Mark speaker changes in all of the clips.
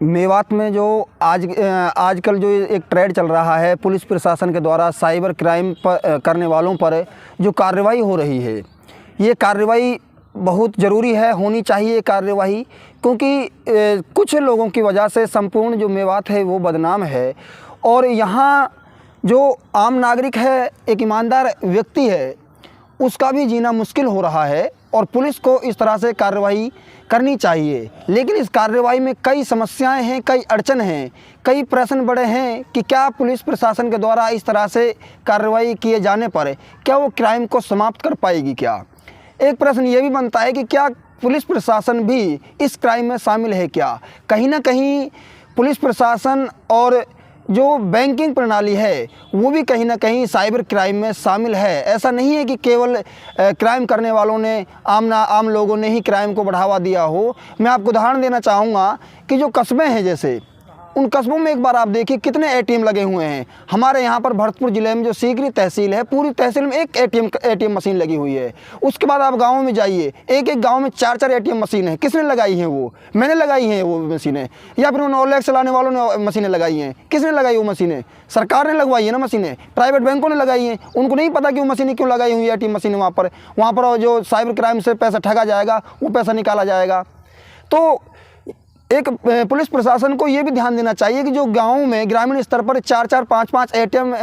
Speaker 1: मेवात में जो आजकल जो एक ट्रेंड चल रहा है, पुलिस प्रशासन के द्वारा साइबर क्राइम करने वालों पर जो कार्रवाई हो रही है, ये कार्रवाई बहुत ज़रूरी है, होनी चाहिए कार्रवाई, क्योंकि कुछ लोगों की वजह से संपूर्ण जो मेवात है वो बदनाम है। और यहाँ जो आम नागरिक है, एक ईमानदार व्यक्ति है, उसका भी जीना मुश्किल हो रहा है और पुलिस को इस तरह से कार्रवाई करनी चाहिए। लेकिन इस कार्रवाई में कई समस्याएं हैं, कई अड़चन हैं, कई प्रश्न बड़े हैं कि क्या पुलिस प्रशासन के द्वारा इस तरह से कार्रवाई किए जाने पर क्या वो क्राइम को समाप्त कर पाएगी। क्या एक प्रश्न ये भी बनता है कि क्या पुलिस प्रशासन भी इस क्राइम में शामिल है। क्या कहीं ना कहीं पुलिस प्रशासन और जो बैंकिंग प्रणाली है वो भी कहीं ना कहीं साइबर क्राइम में शामिल है। ऐसा नहीं है कि केवल क्राइम करने वालों ने आम लोगों ने ही क्राइम को बढ़ावा दिया हो। मैं आपको उदाहरण देना चाहूँगा कि जो कस्बे हैं, जैसे उन कस्बों में एक बार आप देखिए कितने एटीएम लगे हुए हैं। हमारे यहाँ पर भरतपुर ज़िले में जो सीकरी तहसील है, पूरी तहसील में एक एटीएम मशीन लगी हुई है। उसके बाद आप गाँव में जाइए, एक एक गाँव में 4-4 एटीएम मशीन है। किसने लगाई हैं? वो मैंने लगाई हैं वो मशीनें, या फिर उन ओलेक्स चलाने वालों ने मशीनें लगाई हैं। किसने लगाई वो मशीनें? सरकार ने लगवाई है ना मशीनें, प्राइवेट बैंकों ने लगाई हैं। उनको नहीं पता कि वो मशीनें क्यों लगाई हुई है एटीएम मशीनें वहाँ पर जो साइबर क्राइम से पैसा ठगा जाएगा वो पैसा निकाला जाएगा। तो एक पुलिस प्रशासन को ये भी ध्यान देना चाहिए कि जो गाँव में ग्रामीण स्तर पर 4-4, 5-5 एटीएम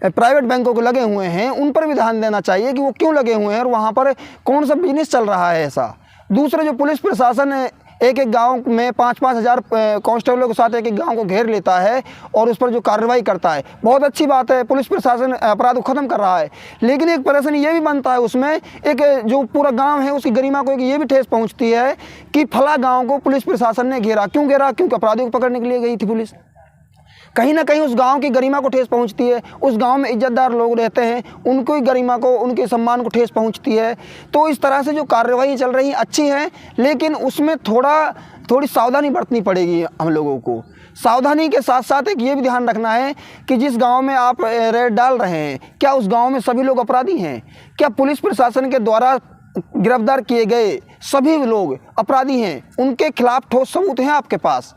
Speaker 1: प्राइवेट बैंकों को लगे हुए हैं, उन पर भी ध्यान देना चाहिए कि वो क्यों लगे हुए हैं और वहाँ पर कौन सा बिजनेस चल रहा है ऐसा। दूसरा, जो पुलिस प्रशासन एक एक गांव में 5-5 हज़ार कांस्टेबलों के साथ एक एक गांव को घेर लेता है और उस पर जो कार्रवाई करता है, बहुत अच्छी बात है, पुलिस प्रशासन अपराध को ख़त्म कर रहा है। लेकिन एक प्रश्न ये भी बनता है उसमें, एक जो पूरा गांव है उसकी गरिमा को एक ये भी ठेस पहुंचती है कि फला गांव को पुलिस प्रशासन ने घेरा। क्यों घेरा? क्योंकि अपराधियों को पकड़ने के लिए गई थी पुलिस। कहीं ना कहीं उस गांव की गरिमा को ठेस पहुंचती है। उस गांव में इज्जतदार लोग रहते हैं, उनको ही गरिमा को, उनके सम्मान को ठेस पहुंचती है। तो इस तरह से जो कार्रवाई चल रही अच्छी है, लेकिन उसमें थोड़ी सावधानी बरतनी पड़ेगी हम लोगों को। सावधानी के साथ साथ एक ये भी ध्यान रखना है कि जिस गांव में आप रेड डाल रहे हैं, क्या उस गांव में सभी लोग अपराधी हैं? क्या पुलिस प्रशासन के द्वारा गिरफ्तार किए गए सभी लोग अपराधी हैं? उनके खिलाफ ठोस सबूत हैं आपके पास?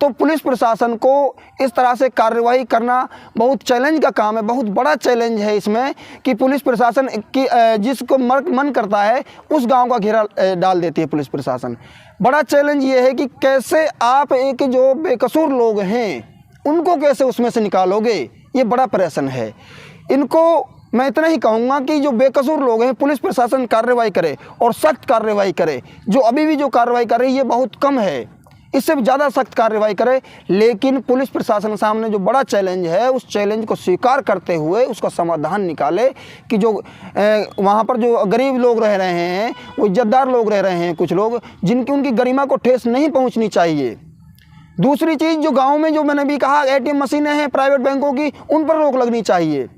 Speaker 1: तो पुलिस प्रशासन को इस तरह से कार्रवाई करना बहुत चैलेंज का काम है, बहुत बड़ा चैलेंज है इसमें कि पुलिस प्रशासन की जिसको मन करता है उस गांव का घेरा डाल देती है पुलिस प्रशासन। बड़ा चैलेंज ये है कि कैसे आप एक जो बेकसूर लोग हैं उनको कैसे उसमें से निकालोगे, ये बड़ा प्रश्न है। इनको मैं इतना ही कहूँगा कि जो बेकसूर लोग हैं पुलिस प्रशासन कार्रवाई करे और सख्त कार्रवाई करे। जो अभी भी जो कार्रवाई कर रही है ये बहुत कम है, इससे भी ज़्यादा सख्त कार्रवाई करे। लेकिन पुलिस प्रशासन के सामने जो बड़ा चैलेंज है उस चैलेंज को स्वीकार करते हुए उसका समाधान निकाले कि जो वहाँ पर जो गरीब लोग रह रहे हैं, वो इज्जतदार लोग रह रहे हैं, कुछ लोग जिनकी उनकी गरिमा को ठेस नहीं पहुँचनी चाहिए। दूसरी चीज़, जो गाँव में जो मैंने भी कहा एटीएम मशीनें हैं प्राइवेट बैंकों की, उन पर रोक लगनी चाहिए।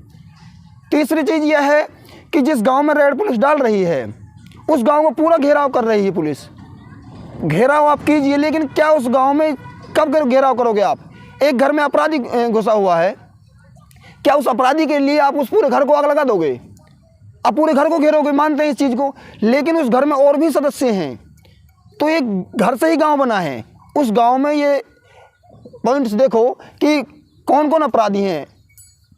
Speaker 1: तीसरी चीज़ यह है कि जिस गाँव में रेड पुलिस डाल रही है उस गाँव को पूरा घेराव कर रही है पुलिस। घेराव आप कीजिए, लेकिन क्या उस गांव में कब घेराव करोगे आप? एक घर में अपराधी घुसा हुआ है, क्या उस अपराधी के लिए आप उस पूरे घर को आग लगा दोगे? आप पूरे घर को घेरोगे, मानते हैं इस चीज़ को, लेकिन उस घर में और भी सदस्य हैं। तो एक घर से ही गांव बना है, उस गांव में ये पॉइंट्स देखो कि कौन कौन अपराधी हैं।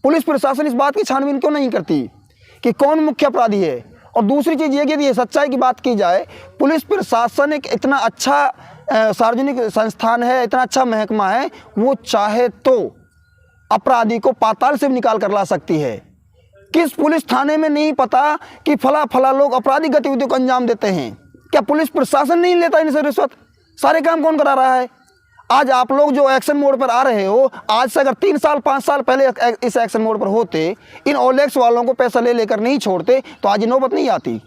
Speaker 1: पुलिस प्रशासन इस बात की छानबीन क्यों नहीं करती कि कौन मुख्य अपराधी है? और दूसरी चीज़ ये कि यदि सच्चाई की बात की जाए, पुलिस प्रशासन एक इतना अच्छा सार्वजनिक संस्थान है, इतना अच्छा महकमा है, वो चाहे तो अपराधी को पाताल से भी निकाल कर ला सकती है। किस पुलिस थाने में नहीं पता कि फला लोग अपराधी गतिविधियों को अंजाम देते हैं? क्या पुलिस प्रशासन नहीं लेता इनसे रिश्वत? सारे काम कौन करा रहा है? आज आप लोग जो एक्शन मोड पर आ रहे हो, आज से अगर 3 साल 5 साल पहले इस एक्शन मोड पर होते, इन ओलेक्स वालों को पैसा ले लेकर नहीं छोड़ते, तो आज ये नौबत नहीं आती।